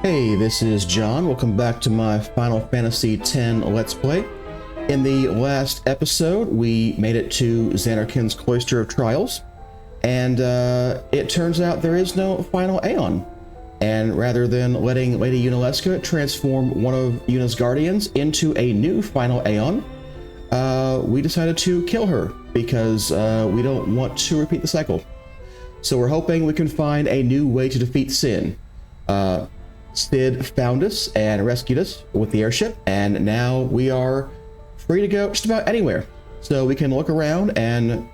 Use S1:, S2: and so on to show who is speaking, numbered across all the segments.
S1: Hey, this is John. Welcome back to my Final Fantasy X Let's Play. In the last episode, we made it to Xanarkin's Cloister of Trials, and it turns out there is no final Aeon. And rather than letting Lady Yunalesca transform one of Yuna's guardians into a new final Aeon, we decided to kill her because we don't want to repeat the cycle. So we're hoping we can find a new way to defeat Sin. Sid found us and rescued us with the airship, and now we are free to go just about anywhere. So we can look around and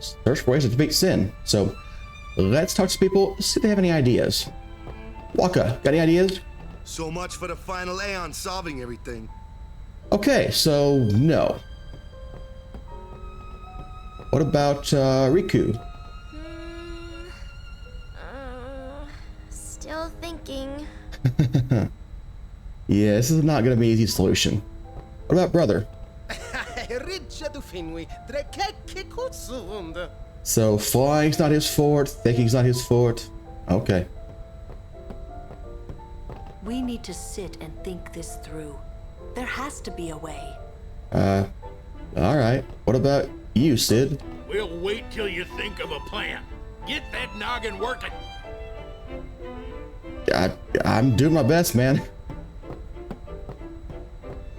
S1: search for ways to defeat Sin. So let's talk to people, see if they have any ideas. Waka, got any ideas?
S2: So much for the final Aeon solving everything.
S1: Okay, so no. What about Riku?
S3: Still thinking.
S1: Yeah, this is not going to be an easy solution. What about brother? So flying's not his fort, thinking's not his fort. Okay.
S4: We need to sit and think this through. There has to be a way.
S1: Alright. What about you, Sid?
S5: We'll wait till you think of a plan. Get that noggin working.
S1: I'm doing my best, man.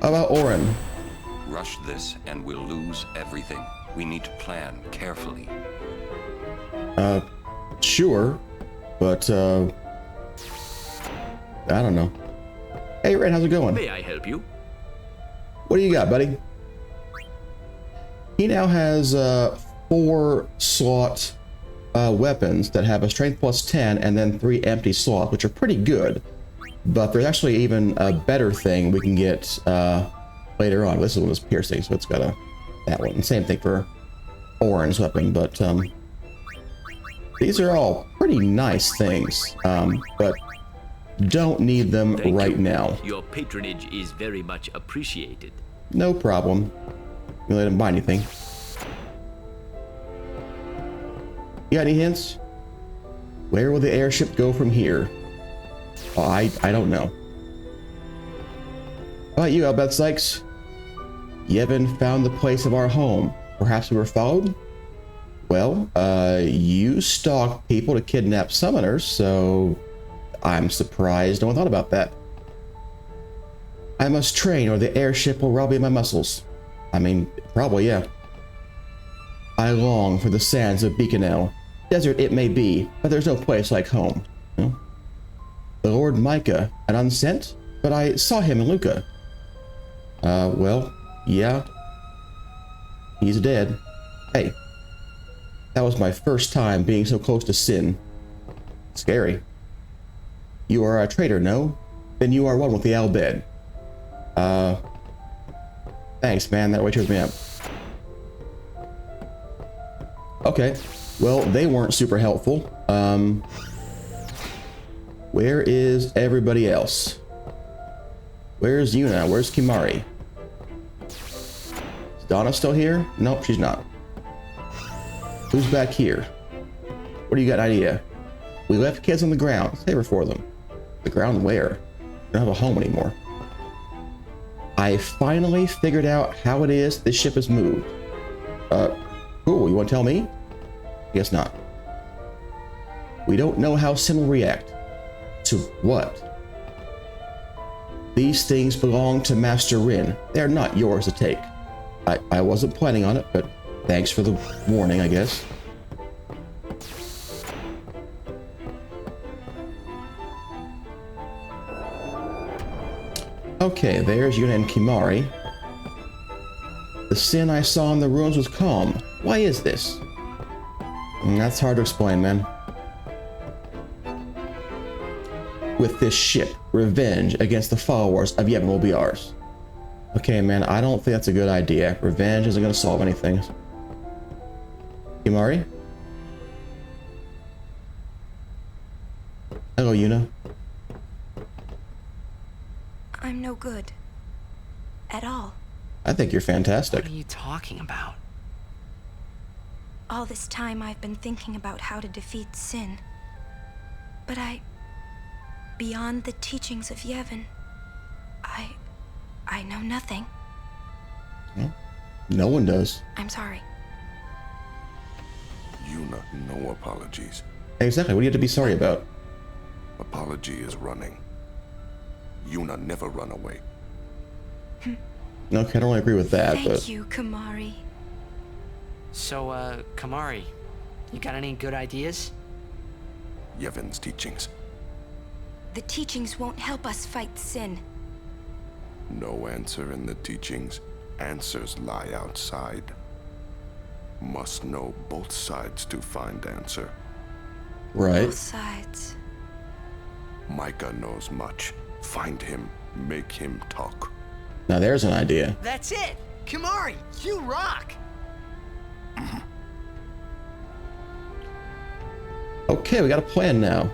S1: How about Orin?
S6: Rush this and we'll lose everything. We need to plan carefully.
S1: Sure. But, I don't know. Hey, Red, how's it going?
S5: May I help you?
S1: What do you got, buddy? He now has 4 slot weapons that have a strength plus 10 and then 3 empty slots, which are pretty good. But there's actually even a better thing we can get later on. This one is piercing, so it's got that one. Same thing for Orin's weapon, but these are all pretty nice things, but don't need them right now.
S7: Your patronage is very much appreciated.
S1: No problem. You let him buy anything. You got any hints? Where will the airship go from here? Oh, I don't know. How about you, Albert Sykes? You haven't found the place of our home. Perhaps we were followed? Well, you stalk people to kidnap summoners, so I'm surprised no one thought about that. I must train or the airship will rob me of my muscles. I mean, probably, yeah. I long for the sands of Beaconell. Desert it may be, but there's no place like home. You know? The Lord Micah, an unsent? But I saw him in Luca. Well, yeah. He's dead. Hey. That was my first time being so close to Sin. Scary. You are a traitor, no? Then you are one with the Albed. Thanks, man. That really cheers me up. Okay. Well, they weren't super helpful. Where is everybody else? Where's Yuna? Where's Kimari? Is Donna still here? Nope, she's not. Who's back here? What do you got an idea? We left kids on the ground. Save her for them. The ground where? We don't have a home anymore. I finally figured out how it is this ship has moved. Cool, you want to tell me? Guess not. We don't know how Sin will react. To what? These things belong to Master Rin. They're not yours to take. I wasn't planning on it, but thanks for the warning, I guess. Okay, there's Yuna and Kimari. The Sin I saw in the ruins was calm. Why is this? That's hard to explain, man. With this ship, revenge against the followers of Yevon will be ours. Okay, man, I don't think that's a good idea. Revenge isn't going to solve anything. Kimari? Hello, Yuna.
S3: I'm no good. At all.
S1: I think you're fantastic.
S8: What are you talking about?
S3: All this time I've been thinking about how to defeat Sin. But I Beyond the teachings of Yevon, I know nothing.
S1: Well, no one does.
S3: I'm sorry.
S8: Yuna, no apologies.
S1: Exactly. What do you have to be sorry about?
S8: Apology is running. Yuna never run away.
S1: Okay, I don't really agree with that,
S3: Thank
S1: but
S3: you, Kamari.
S9: So, Kamari, you got any good ideas?
S8: Yevon's teachings.
S3: The teachings won't help us fight sin.
S8: No answer in the teachings. Answers lie outside. Must know both sides to find answer.
S1: right.
S3: Both sides.
S8: Micah knows much. Find him. Make him talk.
S1: Now there's an idea.
S9: That's it! Kamari, you rock!
S1: Okay, we got a plan now.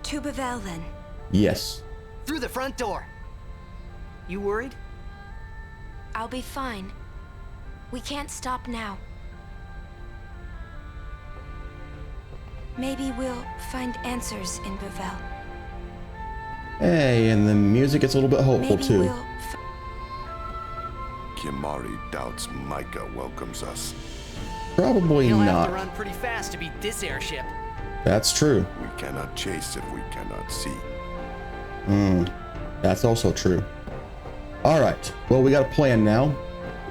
S3: To Bavel, then.
S1: Yes.
S9: Through the front door. You worried?
S3: I'll be fine. We can't stop now. Maybe we'll find answers in Bavel.
S1: Hey, and the music gets a little bit hopeful
S3: Maybe
S1: too.
S3: we'll
S8: Kimari doubts Micah welcomes us.
S1: Probably
S9: You'll have to
S1: not.
S9: run pretty fast to beat this airship.
S1: That's true.
S8: We cannot chase if we cannot see.
S1: That's also true. All right. Well, we got a plan now.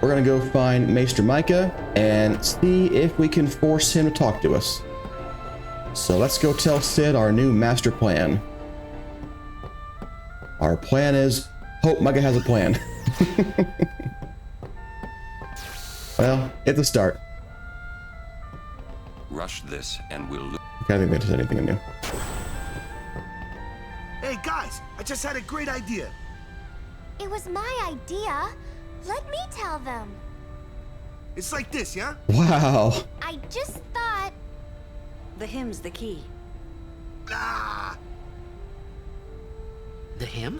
S1: We're gonna go find Maester Micah and see if we can force him to talk to us. So let's go tell Sid our new master plan. Our plan is hope Micah has a plan. Well, it's a start.
S6: Rush this and we'll lose.
S1: Okay, I think they said anything new.
S2: Hey guys, I just had a great idea.
S10: It was my idea. Let me tell them.
S2: It's like this, yeah?
S1: Wow.
S10: I just thought...
S4: The hymn's the key.
S2: Ah,
S9: The hymn?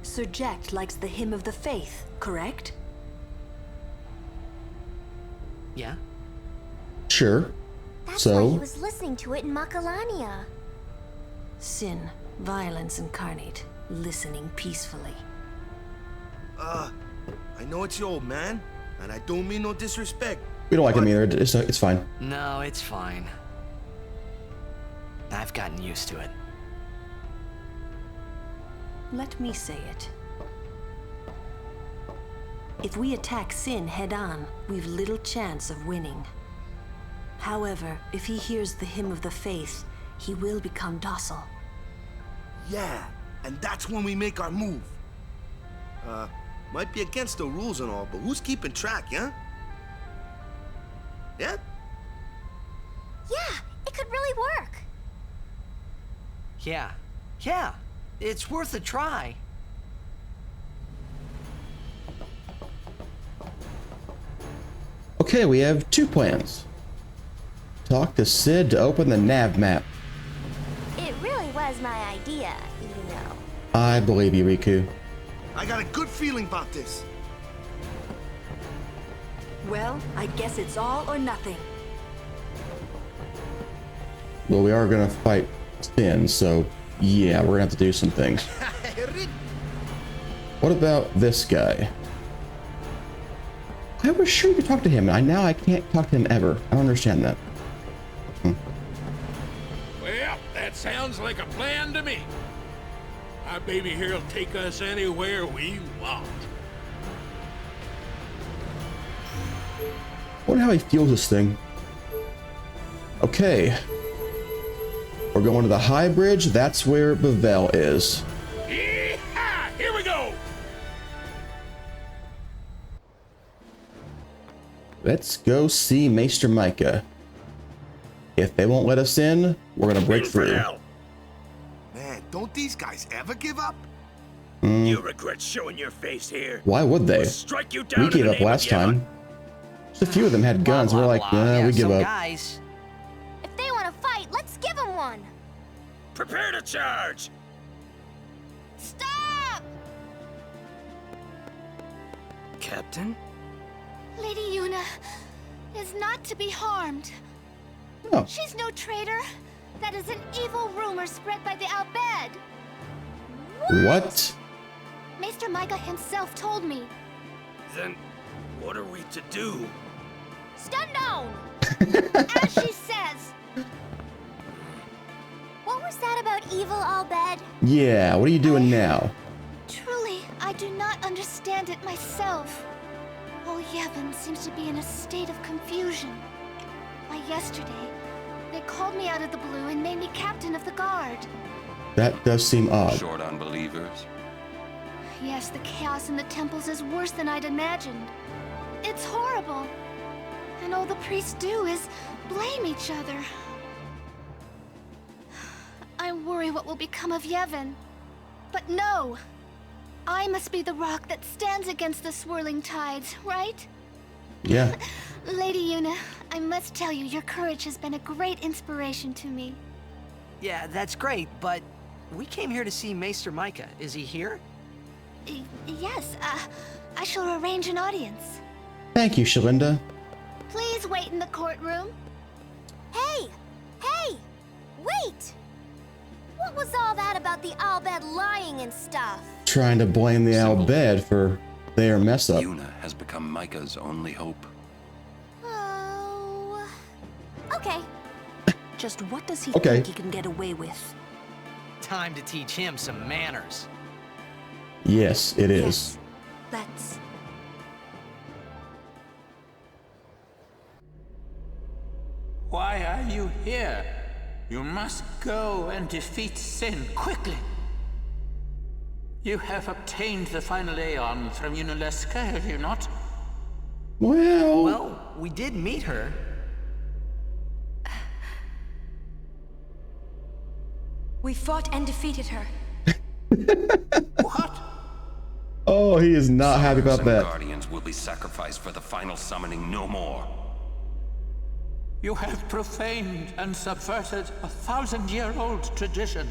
S4: Sir Jack likes the hymn of the faith, correct?
S9: Yeah?
S1: Sure.
S10: That's why he
S1: So,
S10: was listening to it in Makalania.
S4: Sin, violence incarnate, listening peacefully.
S2: I know it's your old man, and I don't mean no disrespect.
S1: we don't like him either. It's fine.
S9: No, it's fine. I've gotten used to it.
S4: Let me say it. If we attack Sin head-on, we've little chance of winning. However, if he hears the hymn of the faith, he will become docile.
S2: Yeah, and that's when we make our move. Might be against the rules and all, but who's keeping track, yeah? Yeah?
S10: Yeah, it could really work.
S9: Yeah. It's worth a try.
S1: Okay, we have two plans. Talk to Sid to open the nav map.
S10: It really was my idea, you know.
S1: I believe you, Riku.
S2: I got a good feeling about this.
S4: Well, I guess it's all or nothing.
S1: Well, we are gonna fight Sin, so yeah, we're gonna have to do some things. What about this guy? I was sure you could talk to him. Now I can't talk to him ever. I don't understand that.
S5: Well, that sounds like a plan to me. My baby here'll take us anywhere we want.
S1: I wonder how he feels this thing. Okay. We're going to the high bridge. That's where Bavel is.
S5: Yee-haw! Here we go!
S1: Let's go see Maester Micah. If they won't let us in, we're gonna break through.
S2: Man, don't these guys ever give up?
S5: You regret showing your face here.
S1: Why would they?
S5: We'll strike you down
S1: We
S5: in
S1: gave
S5: the
S1: up
S5: name of
S1: last
S5: Yevon.
S1: time. Just a few of them had guns. We're like, nah,
S9: Yeah,
S1: we give
S9: some
S1: up.
S9: guys.
S10: If they want to fight, let's give them one.
S5: Prepare to charge!
S10: Stop!
S9: Captain?
S10: Lady Yuna is not to be harmed.
S1: Oh,
S10: She's no traitor. That is an evil rumor spread by the Al-Bed.
S1: What?
S10: Maester Micah himself told me.
S5: Then, what are we to do?
S10: Stand down! As she says. What was that about evil Al-Bed?
S1: Yeah, what are you doing now?
S10: Truly, I do not understand it myself. All Yevon seems to be in a state of confusion. By yesterday, they called me out of the blue and made me captain of the guard.
S1: That does seem odd.
S6: Short on believers?
S10: Yes, the chaos in the temples is worse than I'd imagined. It's horrible. And all the priests do is blame each other. I worry what will become of Yevon. But no! I must be the rock that stands against the swirling tides, right?
S1: Yeah.
S10: Lady Yuna, I must tell you, your courage has been a great inspiration to me.
S9: Yeah, that's great, but we came here to see Maester Micah. Is he here?
S10: Yes, I shall arrange an audience.
S1: Thank you, Shalinda.
S10: Please wait in the courtroom. Hey! Hey! Wait! What was all that about the Al-Bed lying and stuff?
S1: Trying to blame the Al-Bed for their mess up.
S6: Yuna has become Micah's only hope.
S10: Oh... Okay.
S4: Just what does he
S1: Okay.
S4: think he can get away with?
S9: Time to teach him some manners.
S1: Yes, it is.
S3: Let's.
S11: Why are you here? You must go and defeat sin quickly. You have obtained the final Aeon from Yunalesca, have you not?
S9: Well, we did meet her.
S3: We fought and defeated her.
S11: What?
S1: Oh, he is not happy about
S6: Some
S1: that.
S6: Guardians will be sacrificed for the final summoning no more.
S11: You have profaned and subverted a 1,000-year-old tradition.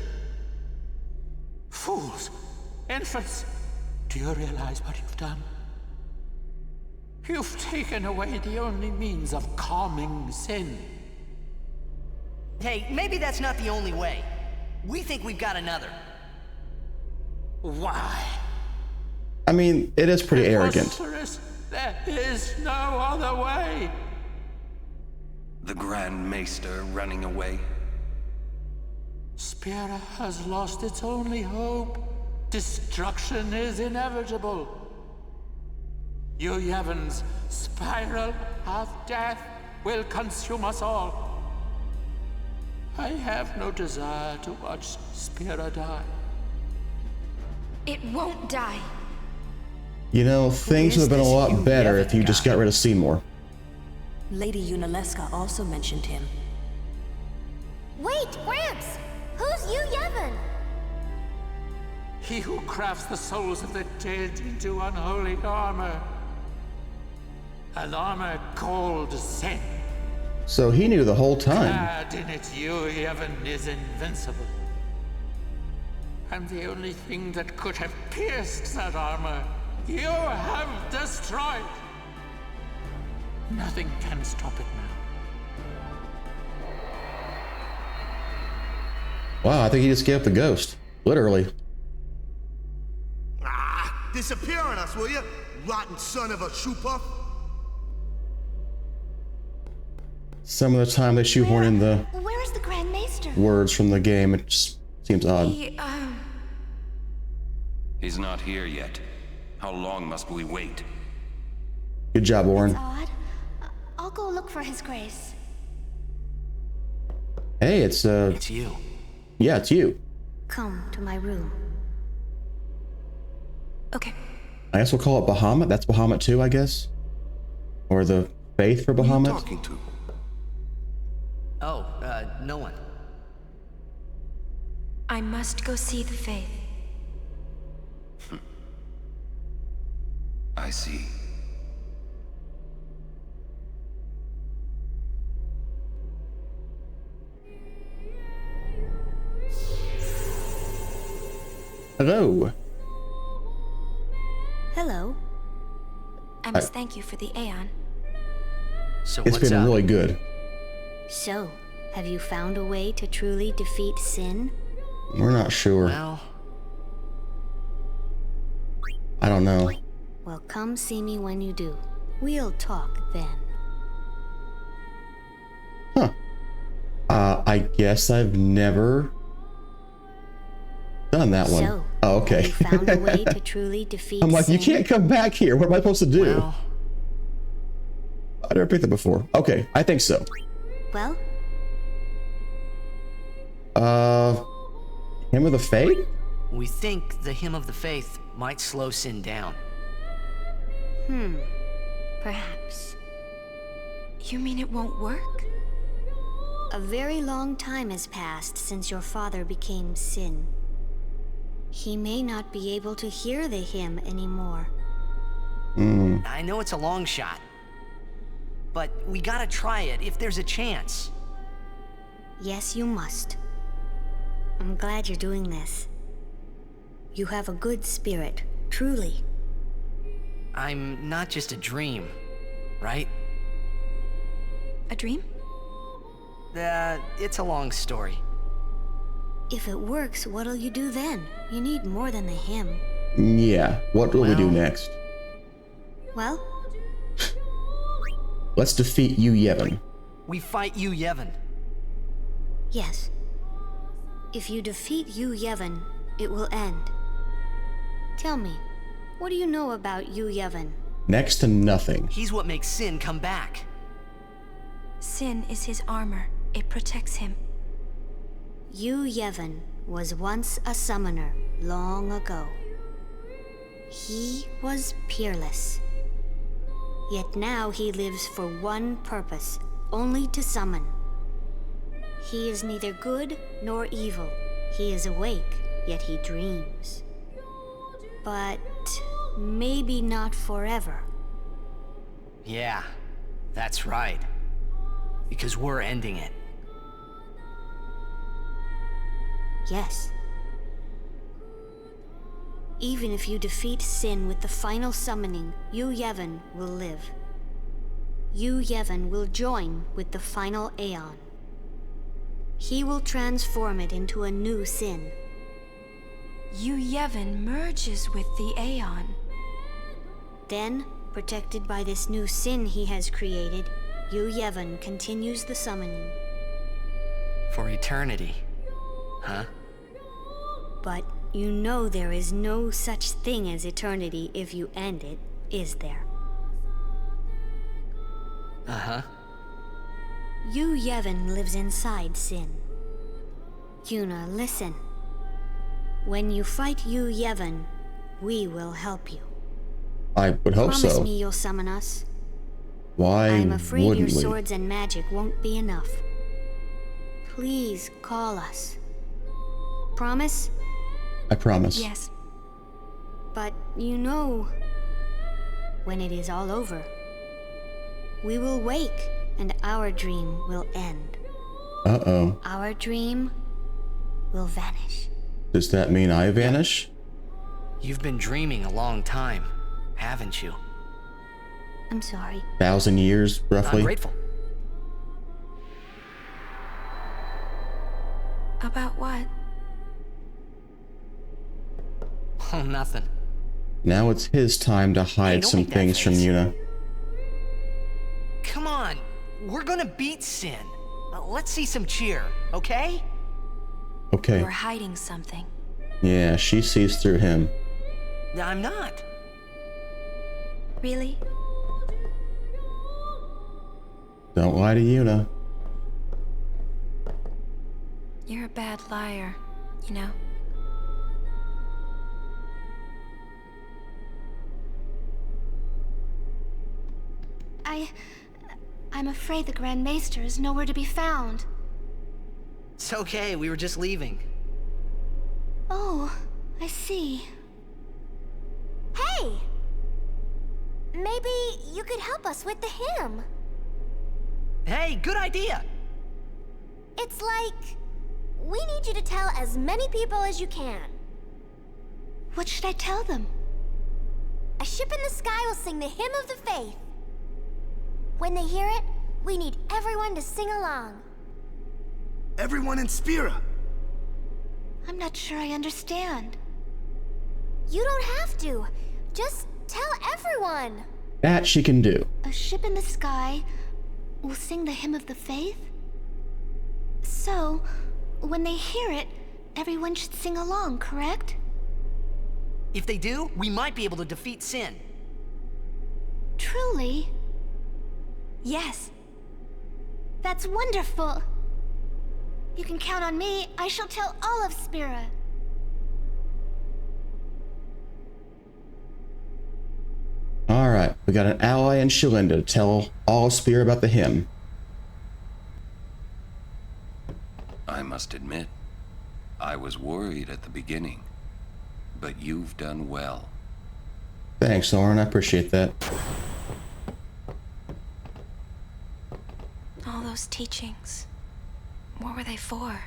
S11: Fools! Infants! Do you realize what you've done? You've taken away the only means of calming sin.
S9: Hey, maybe that's not the only way. We think we've got another.
S11: Why?
S1: I mean, it is pretty arrogant.
S11: Preposterous. There is no other way.
S6: The Grand Maester running away?
S11: Spira has lost its only hope. Destruction is inevitable. You Yevon's spiral of death will consume us all. I have no desire to watch Spira die.
S3: It won't die.
S1: You know, things would have been a lot better if you just got rid of Seymour.
S4: Lady Yunalesca also mentioned him.
S10: Wait, Gramps! Who's Yu Yevon?
S11: He who crafts the souls of the dead into unholy armor. An armor called Zen.
S1: So he knew the whole time.
S11: Clad in it, Yu Yevon is invincible. And the only thing that could have pierced that armor, you have destroyed. Nothing can stop it now.
S1: Wow, I think he just gave up the ghost. Literally.
S2: Ah, disappear on us, will you? Rotten son of a shoe puff.
S1: Some of the time they shoehorn in the
S10: Where is the Grand Maester?
S1: words from the game. It just seems odd.
S6: He's not here yet. How long must we wait?
S1: Good job, Orin.
S10: Odd. I'll go look for his grace.
S1: Hey, it's
S9: It's you.
S1: yeah, it's you.
S4: Come to my room.
S3: Okay.
S1: I guess we'll call it Bahamut. That's Bahamut too, I guess. Or the faith for
S8: Who are you
S1: Bahamut.
S8: talking to?
S9: Oh, no one.
S3: I must go see the faith.
S6: I see.
S1: Hello.
S10: Hello.
S3: I must thank you for the Aeon.
S9: So
S1: It's
S9: what's
S1: been
S9: up?
S1: really good.
S10: So,
S4: Have you found a way to truly defeat sin?
S1: We're not sure.
S9: Well,
S1: I don't know.
S4: Well, come see me when you do. We'll talk then.
S1: Huh. I guess I've never done that one.
S4: So,
S1: Oh, okay.
S4: have you found a way to truly defeat
S1: I'm like,
S4: sin?
S1: you can't come back here. What am I supposed to do?
S9: well,
S1: I never picked that before. Okay, I think so.
S4: Well,
S1: Hymn of the Faith?
S9: we think the Hymn of the Faith might slow sin down.
S4: perhaps.
S3: You mean it won't work?
S4: A very long time has passed since your father became sin. He may not be able to hear the hymn anymore.
S9: I know it's a long shot, but we gotta try it if there's a chance.
S4: Yes, you must. I'm glad you're doing this. You have a good spirit, truly.
S9: I'm not just a dream, right?
S3: A dream?
S9: It's a long story.
S4: If it works, what'll you do then? You need more than the hymn.
S1: Yeah. What will we do
S9: Well-
S1: next?
S4: Well,
S1: Let's defeat E27.
S9: We fight you, Yevon.
S4: yes. If you defeat E27, it will end. Tell me, what do you know about E27?
S1: Next to nothing.
S9: He's what makes sin come back.
S3: Sin is his armor. It protects him.
S4: E27 was once a summoner long ago. He was peerless. Yet now he lives for one purpose, only to summon. He is neither good nor evil. He is awake, yet he dreams. But maybe not forever.
S9: Yeah, that's right. Because we're ending it.
S4: Yes. Even if you defeat sin with the final summoning, E27 will live. E27 will join with the final Aeon. He will transform it into a new sin.
S3: E27 merges with the Aeon.
S4: Then, protected by this new sin he has created, E27 continues the summoning.
S9: For eternity. Huh?
S4: But you know there is no such thing as eternity if you end it, is there?
S9: Uh-huh.
S4: E27 lives inside sin. Yuna, listen. When you fight E27, we will help you.
S1: I would hope
S4: Promise
S1: so.
S4: me you'll summon us.
S1: Why
S4: I'm afraid your
S1: wouldn't we?
S4: swords and magic won't be enough. Please call us. Promise?
S1: I promise.
S3: Yes.
S4: But you know, when it is all over, we will wake and our dream will end.
S1: Uh-oh.
S4: Our dream will vanish.
S1: Does that mean I vanish?
S9: You've been dreaming a long time, haven't you?
S4: I'm sorry.
S1: 1,000 years, roughly?
S9: I'm grateful.
S3: About what?
S9: Oh, nothing.
S1: Now it's his time to hide
S9: don't
S1: some
S9: make that
S1: things from
S9: face.
S1: Yuna.
S9: Come on, we're gonna beat sin. Let's see some cheer, okay?
S1: Okay.
S3: You're hiding something.
S1: Yeah, she sees through him.
S9: I'm not.
S3: Really?
S1: Don't lie to Yuna.
S3: You're a bad liar, you know?
S10: I'm afraid the Grand Maester is nowhere to be found.
S9: It's okay, we were just leaving.
S10: Oh, I see. Hey! Maybe you could help us with the hymn.
S9: Hey, good idea!
S10: It's like, we need you to tell as many people as you can. What should I tell them? A ship in the sky will sing the hymn of the faith. When they hear it, we need everyone to sing along.
S2: Everyone in Spira.
S10: I'm not sure I understand.
S3: You don't have to. Just tell everyone.
S1: That she can do.
S10: A ship in the sky will sing the hymn of the faith? So, when they hear it, everyone should sing along, correct?
S9: If they do, we might be able to defeat Sin.
S10: Truly?
S3: Yes.
S10: That's wonderful. You can count on me. I shall tell all of Spira.
S1: Alright, we got an ally in Shalinda to tell all of Spira about the hymn.
S6: I must admit, I was worried at the beginning, but you've done well.
S1: Thanks, Orin. I appreciate that.
S3: All those teachings. What were they for?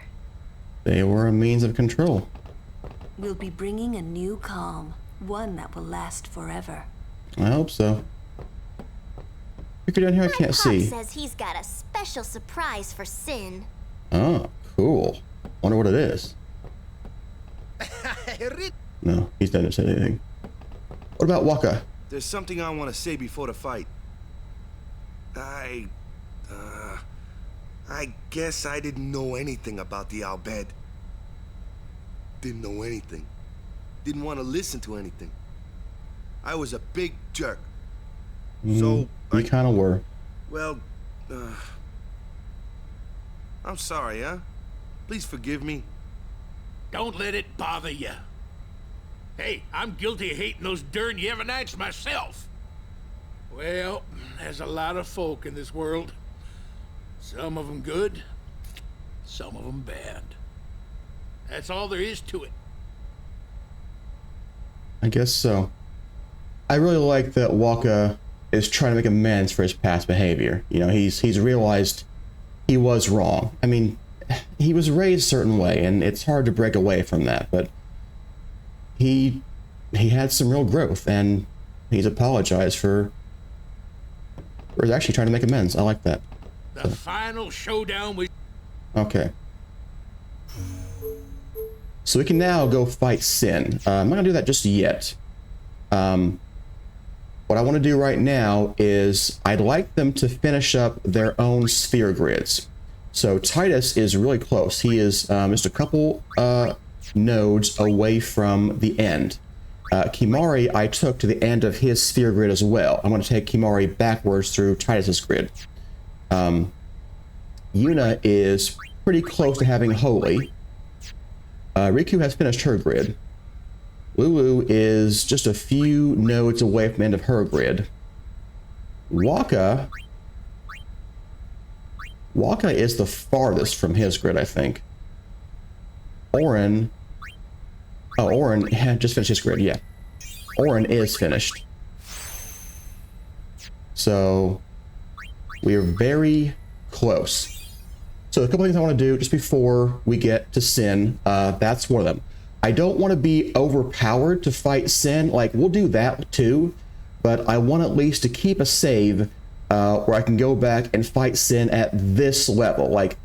S1: They were a means of control.
S12: We'll be bringing a new calm, one that will last forever.
S1: I hope so. If you're down here, I can't see.
S3: Pop says he's got a special surprise for Sin.
S1: Oh, cool. Wonder what it is. No, he doesn't say anything. What about Waka?
S2: There's something I want to say before the fight. I guess I didn't know anything about the Albed. Didn't know anything. Didn't want to listen to anything. I was a big jerk. So
S1: you kind of were.
S2: Well, I'm sorry, huh? Please forgive me.
S5: Don't let it bother you. Hey, I'm guilty of hating those darn Yevonites myself. Well, there's a lot of folk in this world. Some of them good, some of them bad. That's all there is to it.
S1: I guess so. I really like that Waka is trying to make amends for his past behavior. You know, he's realized he was wrong. I mean, he was raised a certain way, and it's hard to break away from that, but he had some real growth, and he's apologized for actually trying to make amends. I like that.
S5: The final showdown with...
S1: Okay. So we can now go fight Sin. I'm not gonna do that just yet. What I want to do right now is I'd like them to finish up their own sphere grids. So Titus is really close. He is just a couple nodes away from the end. Kimari I took to the end of his sphere grid as well. I'm going to take Kimari backwards through Titus's grid. Yuna is pretty close to having Holy. Riku has finished her grid. Lulu is just a few nodes away from the end of her grid. Waka is the farthest from his grid, I think. Orin had just finished his grid, yeah. Orin is finished. So we are very close. So a couple things I want to do just before we get to Sin, that's one of them. I don't want to be overpowered to fight Sin. Like, we'll do that too, but I want at least to keep a save where I can go back and fight Sin at this level. Like,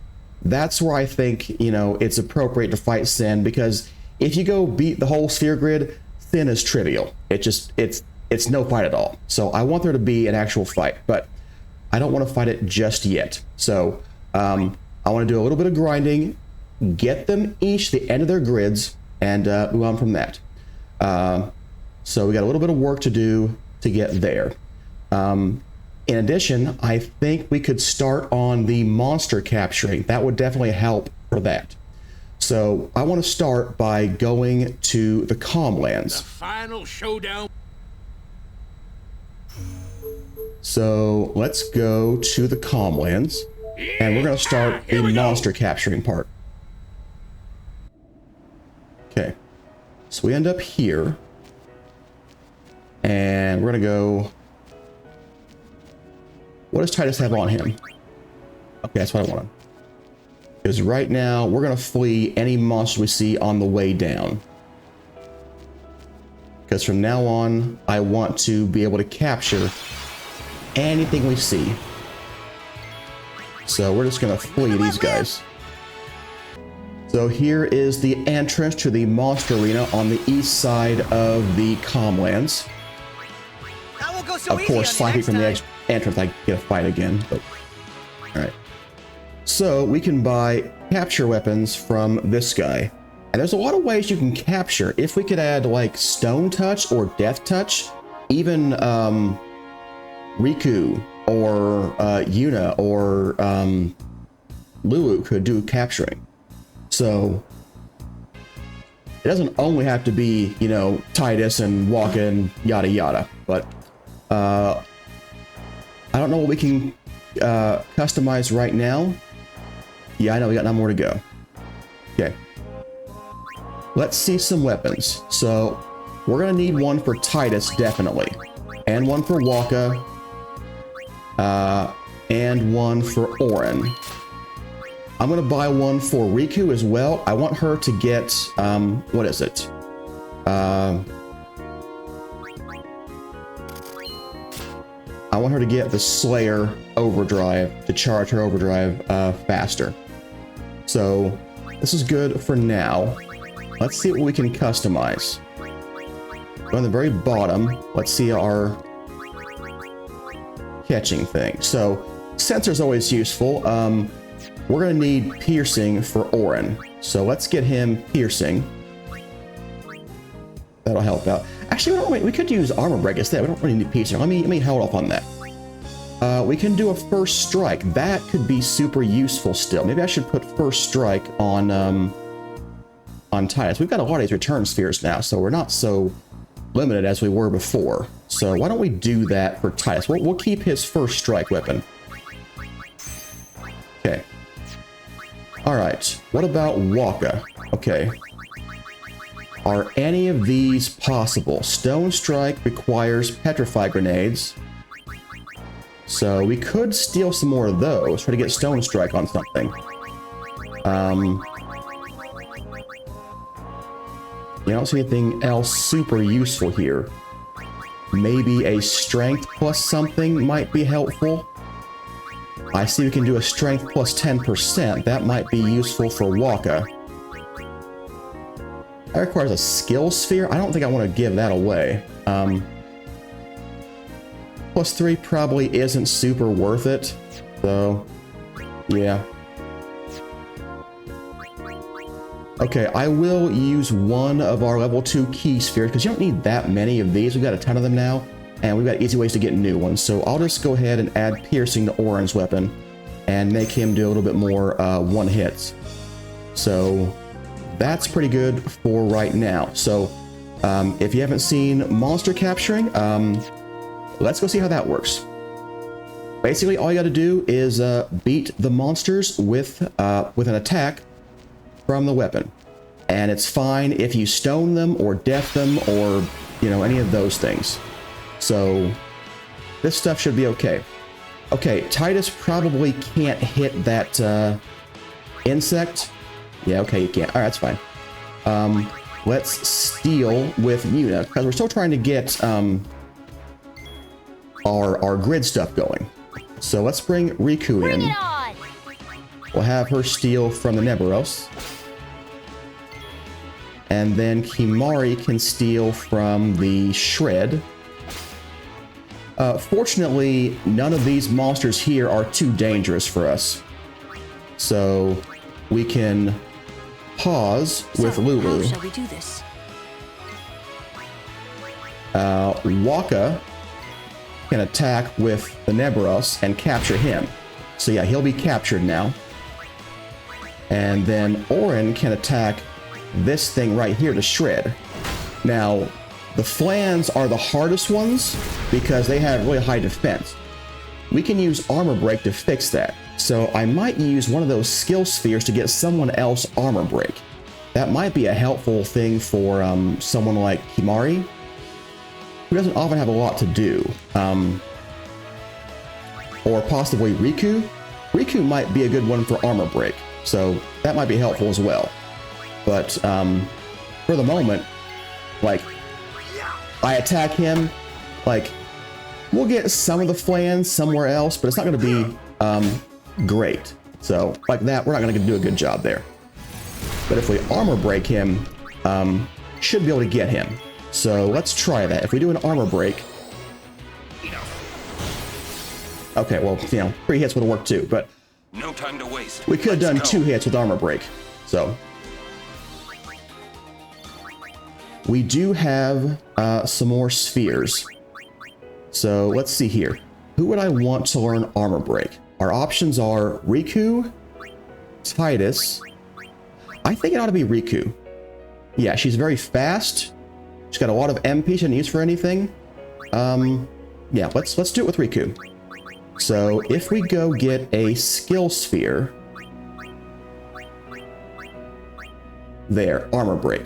S1: that's where I think, you know, it's appropriate to fight Sin, because if you go beat the whole sphere grid, Sin is trivial. It's no fight at all. So I want there to be an actual fight, but I don't want to fight it just yet. So I want to do a little bit of grinding, get them each the end of their grids, and move on from that. So we got a little bit of work to do to get there. In addition, I think we could start on the monster capturing. That would definitely help for that. So I want to start by going to the Calmlands.
S5: The final showdown.
S1: So let's go to the Calmlands, and we're going to start the monster capturing part. Okay, so we end up here, and we're going to go... What does Titus have on him? Okay, that's what I want. Because right now, we're going to flee any monster we see on the way down. Because from now on, I want to be able to capture anything we see. So we're just going to flee these guys. So here is the entrance to the monster arena on the east side of the Comlands. Of course, slightly from the entrance, I get a fight again. But all right. So we can buy capture weapons from this guy, and there's a lot of ways you can capture. If we could add like Stone Touch or Death Touch, even Riku or Yuna or Lulu could do capturing. So it doesn't only have to be, you know, Titus and Waka and yada yada, but I don't know what we can customize right now. Yeah, I know we got 9 more to go. Okay. Let's see some weapons. So we're gonna need one for Titus, definitely. And one for Waka. And one for Orin. I'm gonna buy one for Riku as well. I want her to get, what is it? I want her to get the Slayer Overdrive to charge her Overdrive faster. So this is good for now. Let's see what we can customize. Go on the very bottom. Let's see our catching thing. So sensor's always useful. We're gonna need piercing for Orin. So let's get him piercing. That'll help out. Actually, we could use armor break instead. We don't really need piercing. Let me hold off on that. We can do a first strike. That could be super useful still. Maybe I should put first strike on Titus. We've got a lot of these return spheres now, so we're not so limited as we were before. So why don't we do that for Titus? We'll keep his first strike weapon. Okay. All right. What about Waka? Okay. Are any of these possible? Stone Strike requires Petrify Grenades. So we could steal some more of those. Try to get Stone Strike on something. You don't see anything else super useful here. Maybe a Strength plus something might be helpful. I see we can do a Strength plus 10%. That might be useful for Waka. That requires a skill sphere. I don't think I want to give that away. Plus 3 probably isn't super worth it. So, yeah. Okay, I will use one of our level 2 key spheres because you don't need that many of these. We've got a ton of them now, and we've got easy ways to get new ones. So I'll just go ahead and add piercing to Orin's weapon and make him do a little bit more one hits. So that's pretty good for right now. So if you haven't seen monster capturing, let's go see how that works. Basically, all you got to do is beat the monsters with an attack from the weapon, and it's fine if you stone them or death them or, you know, any of those things. So this stuff should be okay. Okay, Titus probably can't hit that insect. Yeah, okay, you can't. All right, that's fine. Let's steal with Yuna because we're still trying to get our grid stuff going. So let's bring Riku in. We'll have her steal from the Neburos. And then Kimari can steal from the Shred. Fortunately, none of these monsters here are too dangerous for us. So we can pause with Lulu.
S12: How shall we do this?
S1: Waka can attack with the Neburos and capture him. So yeah, he'll be captured now. And then Orin can attack this thing right here to Shred. Now, the Flans are the hardest ones because they have really high defense. We can use Armor Break to fix that. So I might use one of those skill spheres to get someone else Armor Break. That might be a helpful thing for someone like Kimari, who doesn't often have a lot to do. Or possibly Riku. Riku might be a good one for Armor Break, so that might be helpful as well. But for the moment, like, I attack him, like, we'll get some of the Flans somewhere else, but it's not going to be great. So like that, we're not going to do a good job there. But if we armor break him, should be able to get him. So let's try that. If we do an armor break. Okay, well, 3 hits would have worked too, but
S6: no time to waste.
S1: We could have done 2 hits with armor break. So we do have some more spheres. So let's see here. Who would I want to learn armor break? Our options are Riku, Titus. I think it ought to be Riku. Yeah, she's very fast. She's got a lot of MP she can use for anything. Yeah, let's do it with Riku. So if we go get a skill sphere, there, armor break.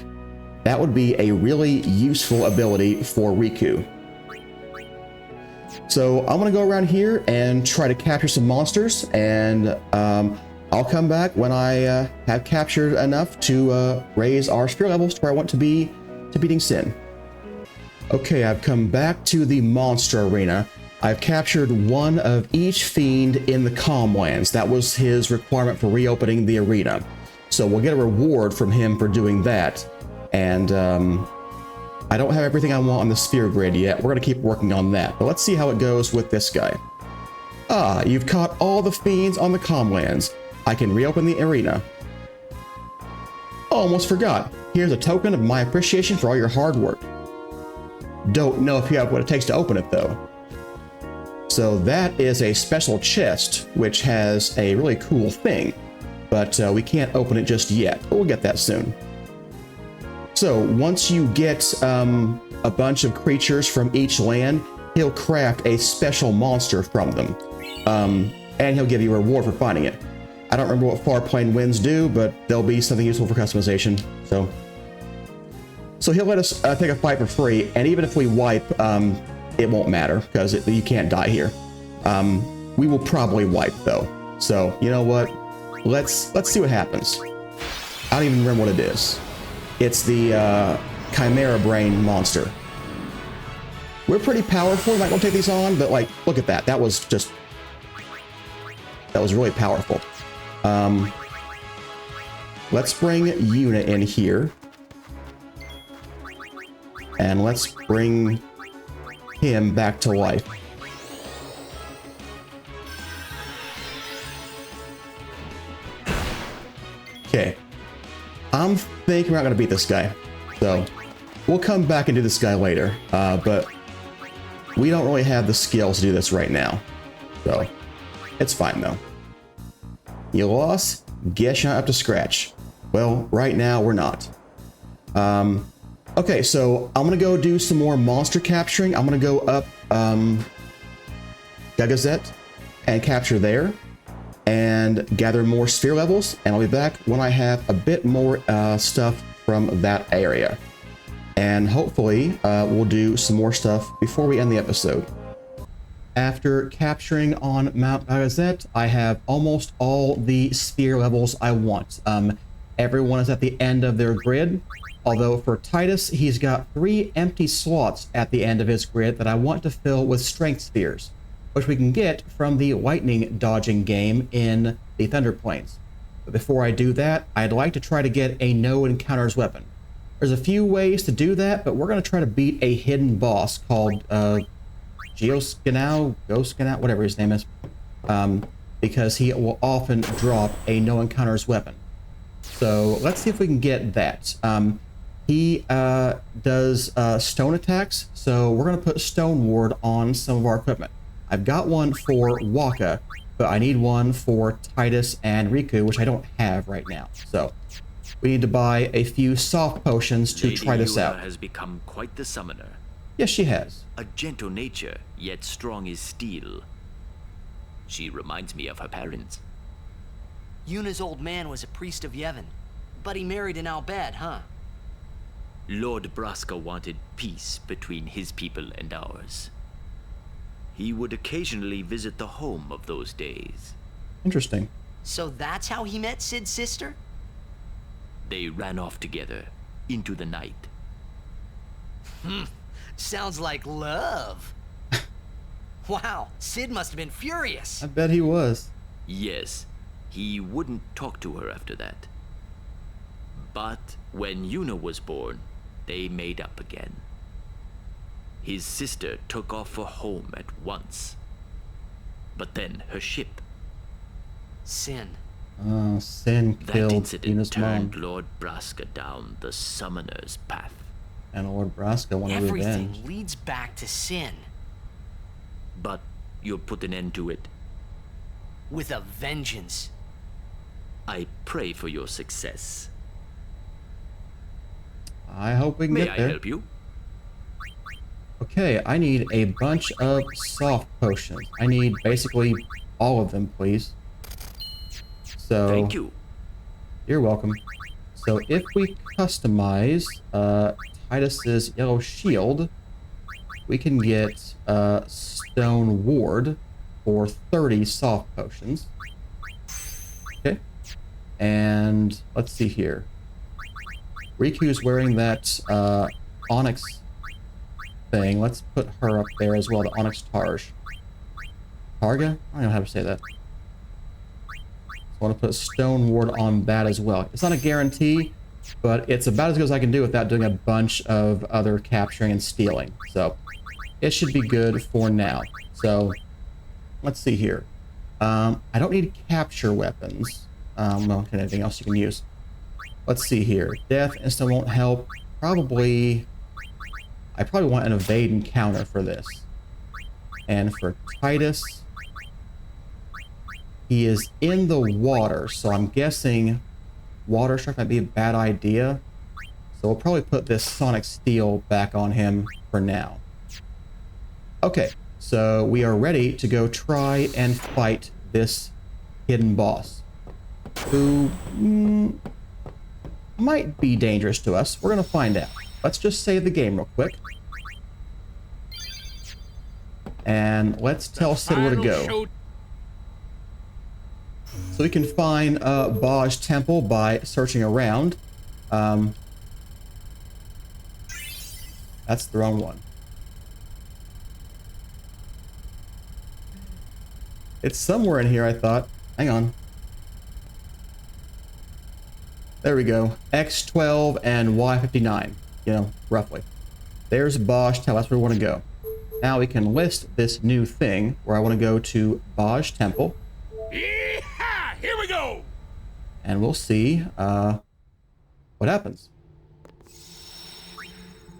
S1: That would be a really useful ability for Riku. So I'm gonna go around here and try to capture some monsters, and I'll come back when I have captured enough to raise our sphere levels to where I want to be to beating Sin. Okay, I've come back to the monster arena. I've captured one of each fiend in the Calm Lands. That was his requirement for reopening the arena. So we'll get a reward from him for doing that. And I don't have everything I want on the sphere grid yet. We're gonna keep working on that. But let's see how it goes with this guy. Ah, you've caught all the fiends on the Calm Lands. I can reopen the arena. Oh, almost forgot. Here's a token of my appreciation for all your hard work. Don't know if you have what it takes to open it though. So that is a special chest, which has a really cool thing, but we can't open it just yet, but we'll get that soon. So once you get a bunch of creatures from each land, he'll craft a special monster from them, and he'll give you a reward for finding it. I don't remember what Far Plane Winds do, but there'll be something useful for customization. So he'll let us take a fight for free, and even if we wipe, it won't matter because you can't die here. We will probably wipe though. So you know what? Let's see what happens. I don't even remember what it is. It's the Chimera Brain monster. We're pretty powerful. We might want to take these on, but like, look at that. That was really powerful. Let's bring Yuna in here. And let's bring him back to life. Okay. I'm thinking we're not gonna beat this guy. So we'll come back and do this guy later. But we don't really have the skills to do this right now. So it's fine though. You lost? Guess you're not up to scratch. Well, right now we're not. Okay, so I'm gonna go do some more monster capturing. I'm gonna go up Gagazet and capture there and gather more sphere levels, and I'll be back when I have a bit more stuff from that area. And hopefully we'll do some more stuff before we end the episode. After capturing on Mount Gagazet, I have almost all the sphere levels I want. Everyone is at the end of their grid. Although for Titus, he's got 3 empty slots at the end of his grid that I want to fill with strength spheres, which we can get from the lightning dodging game in the Thunder Plains. But before I do that, I'd like to try to get a no encounters weapon. There's a few ways to do that, but we're going to try to beat a hidden boss called Geoscanau, whatever his name is, because he will often drop a no encounters weapon. So let's see if we can get that. He does stone attacks, so we're going to put Stone Ward on some of our equipment. I've got one for Waka, but I need one for Titus and Riku, which I don't have right now. So we need to buy a few soft potions to try this out.
S7: Lady Yuna has become quite the summoner.
S1: Yes, she has.
S7: A gentle nature, yet strong as steel. She reminds me of her parents.
S9: Yuna's old man was a priest of Yevon, but he married an Albed, huh?
S7: Lord Braska wanted peace between his people and ours. He would occasionally visit the home of those days.
S1: Interesting.
S9: So that's how he met Sid's sister?
S7: They ran off together into the night.
S9: Sounds like love. Wow, Sid must have been furious.
S1: I bet he was.
S7: Yes, he wouldn't talk to her after that. But when Yuna was born, they made up again. His sister took off for home at once. But then her ship.
S9: Sin.
S1: Sin
S7: That
S1: killed
S7: incident
S1: Yuna's mom.
S7: turned Lord Braska down the summoner's path.
S1: And Lord Braska wanted
S9: Everything
S1: revenge.
S9: leads back to Sin.
S7: But you'll put an end to it.
S9: With a vengeance.
S7: I pray for your success.
S1: I hope we can
S7: May
S1: get
S7: I
S1: there.
S7: help you?
S1: Okay, I need a bunch of soft potions. I need basically all of them, please. So,
S7: Thank you.
S1: You're welcome. So if we customize Titus's yellow shield, we can get Stone Ward for 30 soft potions. Okay. And let's see here. Riku's wearing that Onyx thing. Let's put her up there as well, the Onyx Targe. Targa? I don't know how to say that. I want to put Stone Ward on that as well. It's not a guarantee, but it's about as good as I can do without doing a bunch of other capturing and stealing. So it should be good for now. So let's see here. I don't need capture weapons. No, anything else you can use. Let's see here. Death instant won't help. I probably want an evade and counter for this. And for Titus, he is in the water, so I'm guessing water strike might be a bad idea. So we'll probably put this Sonic Steel back on him for now. Okay, so we are ready to go try and fight this hidden boss, who might be dangerous to us. We're gonna find out. Let's just save the game real quick. And let's tell Sid where to go. So we can find Baj Temple by searching around. That's the wrong one. It's somewhere in here, I thought. Hang on. There we go. X12 and Y59. You know, roughly. There's Baj Temple. That's where we want to go. Now we can list this new thing where I want to go to Baj Temple.
S5: Yeehaw! Here we go!
S1: And we'll see what happens.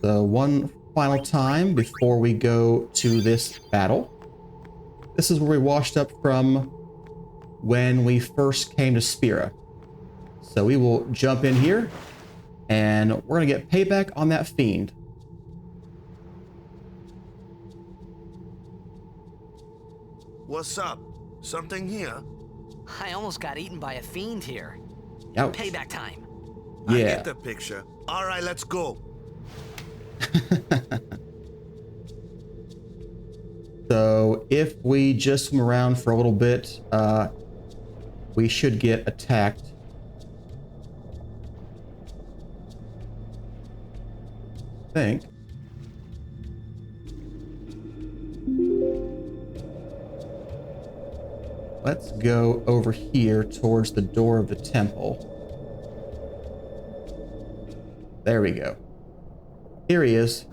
S1: The one final time before we go to this battle. This is where we washed up from when we first came to Spira. So we will jump in here and we're gonna get payback on that fiend.
S2: What's up? Something here?
S9: I almost got eaten by a fiend here.
S1: Ouch.
S9: Payback time.
S2: I
S1: Yeah.
S2: get the picture. All right, let's go.
S1: So if we just swim around for a little bit, we should get attacked. I think. Let's go over here towards the door of the temple. There we go. Here he is.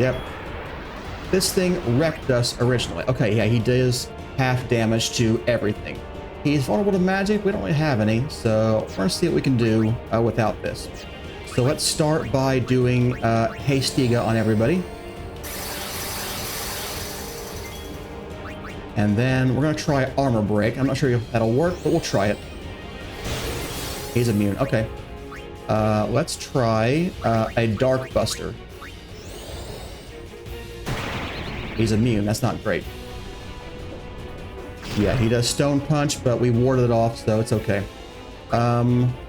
S1: Yep. This thing wrecked us originally. Okay, yeah, he does half damage to everything. He's vulnerable to magic. We don't really have any, so we're gonna see what we can do without this. So let's start by doing Hastiga on everybody. And then we're gonna try Armor Break. I'm not sure if that'll work, but we'll try it. He's immune. Okay. Let's try a Dark Buster. He's immune. That's not great. Yeah, he does Stone Punch, but we warded it off, so it's okay.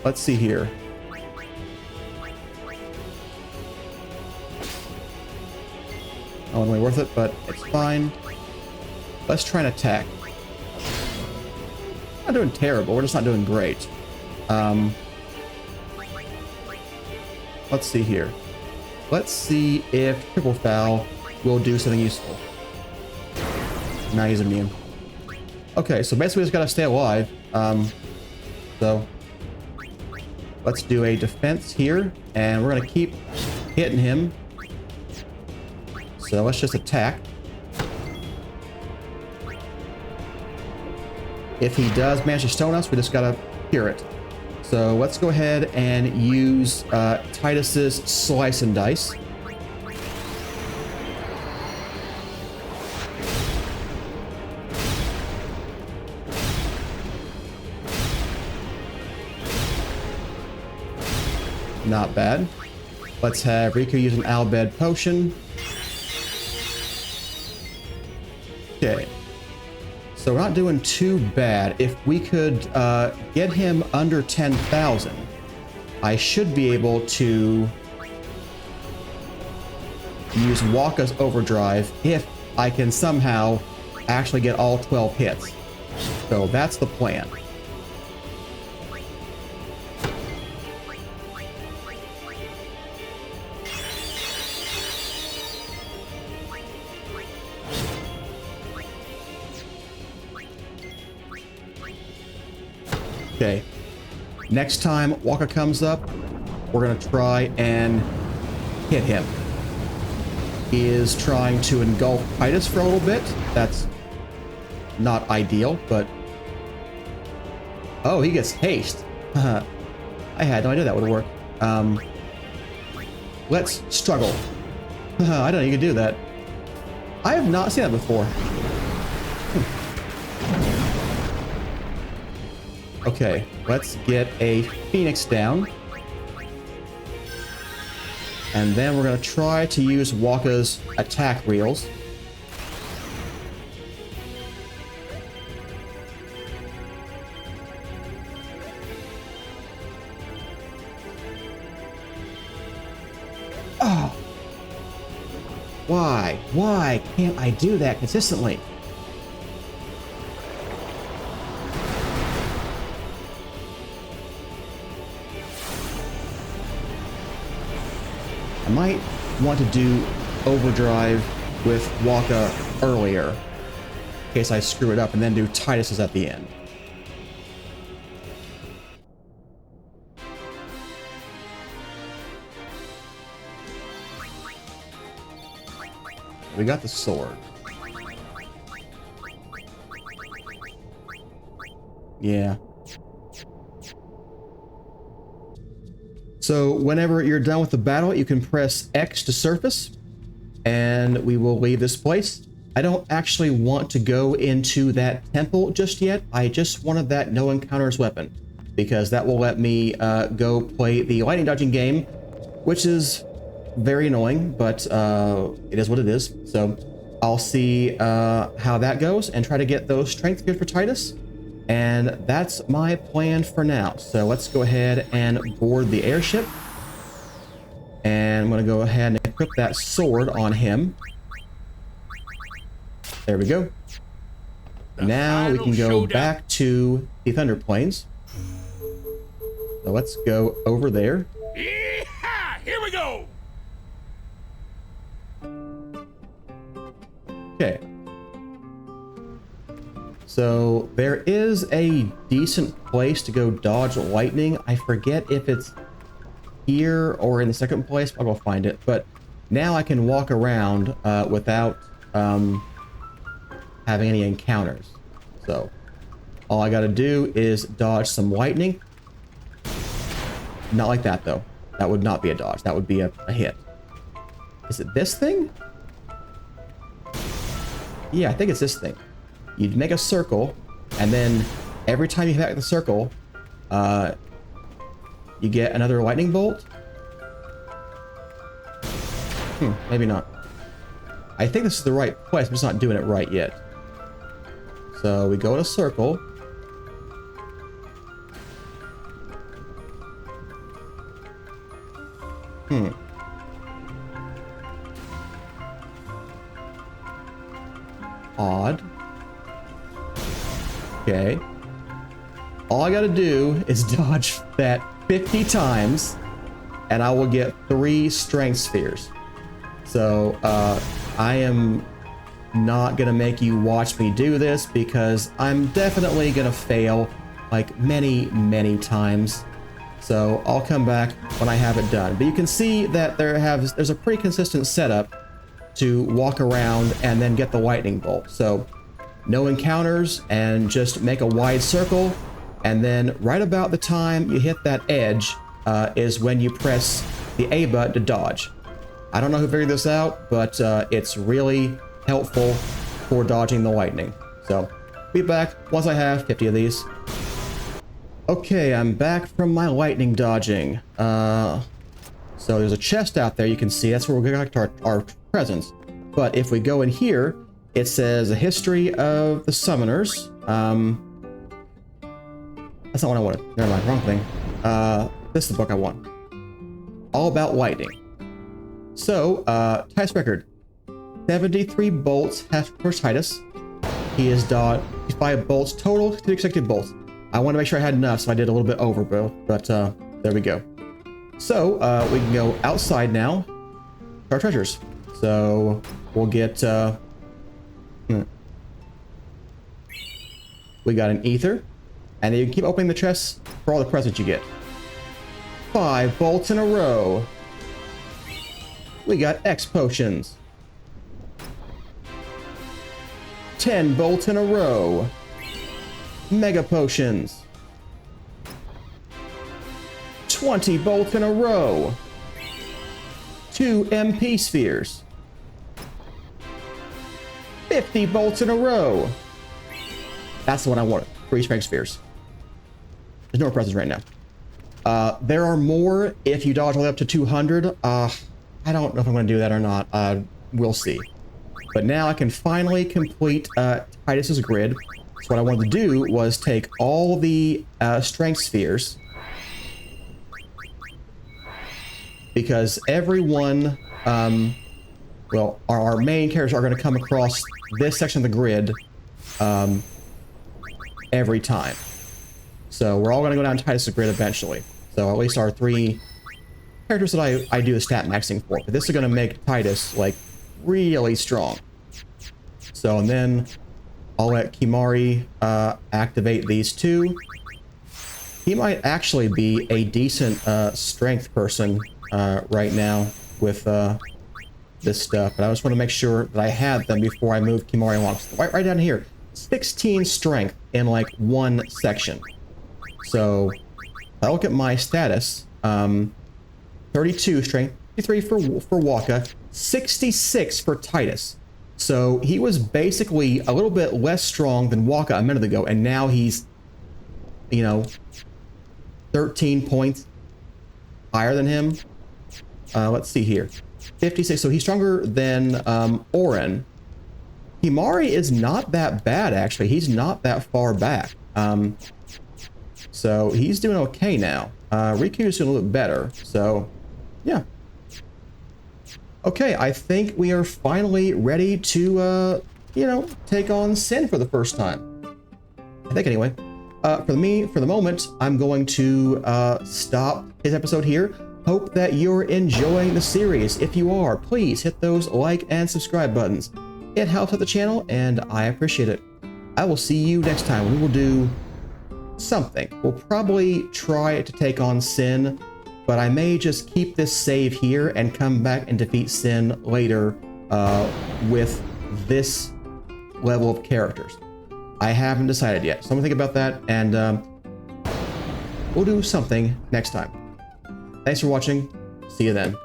S1: Let's see here. Not really worth it, but it's fine. Let's try an attack. Not doing terrible. We're just not doing great. Let's see here. Let's see if Triple Foul will do something useful. Now he's immune. Okay, so basically we just gotta stay alive. So let's do a defense here, and we're gonna keep hitting him. So let's just attack. If he does manage to stone us, we just gotta cure it. So let's go ahead and use Titus's Slice and Dice. Not bad. Let's have Riku use an Albed Potion. Okay. So we're not doing too bad. If we could get him under 10,000, I should be able to use Waka's Overdrive if I can somehow actually get all 12 hits. So that's the plan. Okay, next time Waka comes up, we're gonna try and hit him. He is trying to engulf Titus for a little bit. That's not ideal, but... Oh, he gets haste. I had no idea that would work. Let's struggle. I didn't know you could do that. I have not seen that before. Okay, let's get a Phoenix down. And then we're going to try to use Waka's attack reels. Oh! Why? Why can't I do that consistently? I might want to do Overdrive with Waka earlier, in case I screw it up, and then do Titus's at the end. We got the sword. Yeah. So whenever you're done with the battle, you can press X to surface, and we will leave this place. I don't actually want to go into that temple just yet. I just wanted that no encounters weapon, because that will let me go play the lightning dodging game, which is very annoying, but it is what it is. So I'll see how that goes and try to get those strength gears for Titus. And that's my plan for now. So let's go ahead and board the airship. And I'm going to go ahead and equip that sword on him. There we go. Now we can go back to the Thunder Plains. So let's go over there.
S5: Yeehaw! Here we go!
S1: Okay. So there is a decent place to go dodge lightning. I forget if it's here or in the second place. I'll go find it. But now I can walk around without having any encounters. So all I got to do is dodge some lightning. Not like that, though. That would not be a dodge. That would be a hit. Is it this thing? Yeah, I think it's this thing. You make a circle, and then every time you hit back the circle, you get another lightning bolt. Maybe not. I think this is the right place, I'm just not doing it right yet. So we go in a circle. Odd. Okay. All I gotta do is dodge that 50 times, and I will get 3 strength spheres. So, I am not gonna make you watch me do this, because I'm definitely gonna fail like many times. So I'll come back when I have it done. But you can see that there's a pretty consistent setup to walk around and then get the lightning bolt. So no encounters, and just make a wide circle, and then right about the time you hit that edge is when you press the A button to dodge. I don't know who figured this out, but it's really helpful for dodging the lightning. So be back once I have 50 of these. Okay, I'm back from my lightning dodging. So there's a chest out there you can see. That's where we're going to collect our presents. But if we go in here, it says a history of the summoners. That's not what I wanted. Never mind, wrong thing. This is the book I want. All about lightning. So, Titus record. 73 bolts for Titus. He has dodged 5 bolts total, 2 consecutive bolts. I want to make sure I had enough, so I did a little bit over, but there we go. So, we can go outside now to our treasures. So, we'll get, we got an ether, and then you can keep opening the chests for all the presents you get. 5 bolts in a row. We got X potions. 10 bolts in a row. Mega potions. 20 bolts in a row. 2 MP spheres. 50 bolts in a row. That's the one I wanted. 3 strength spheres. There's no presents right now. There are more if you dodge all the way up to 200. I don't know if I'm going to do that or not. We'll see. But now I can finally complete Titus's grid. So what I wanted to do was take all the strength spheres, because everyone, well, our main characters are going to come across this section of the grid every time. So we're all going to go down Titus's grid eventually. So at least our 3 characters that I do the stat maxing for. But this is going to make Titus, like, really strong. So, and then I'll let Kimari activate these 2. He might actually be a decent strength person right now with this stuff. But I just want to make sure that I had them before I move Kimari along. So right down here, 16 strength in like 1 section. So I look at my status. 32 strength, 53 for Waka, 66 for Titus. So he was basically a little bit less strong than Waka a minute ago, and now he's, you know, 13 points higher than him. Let's see here. 56, so he's stronger than Oren. Himari is not that bad, actually. He's not that far back. So he's doing okay now. Riku's doing a little bit better, so yeah. Okay, I think we are finally ready to, you know, take on Sin for the first time. I think anyway. For the moment, I'm going to stop this episode here. Hope that you're enjoying the series. If you are, please hit those like and subscribe buttons. It helps out the channel, and I appreciate it. I will see you next time. We will do something. We'll probably try to take on Sin, but I may just keep this save here and come back and defeat Sin later with this level of characters. I haven't decided yet, so I'm gonna think about that, and we'll do something next time. Thanks for watching. See you then.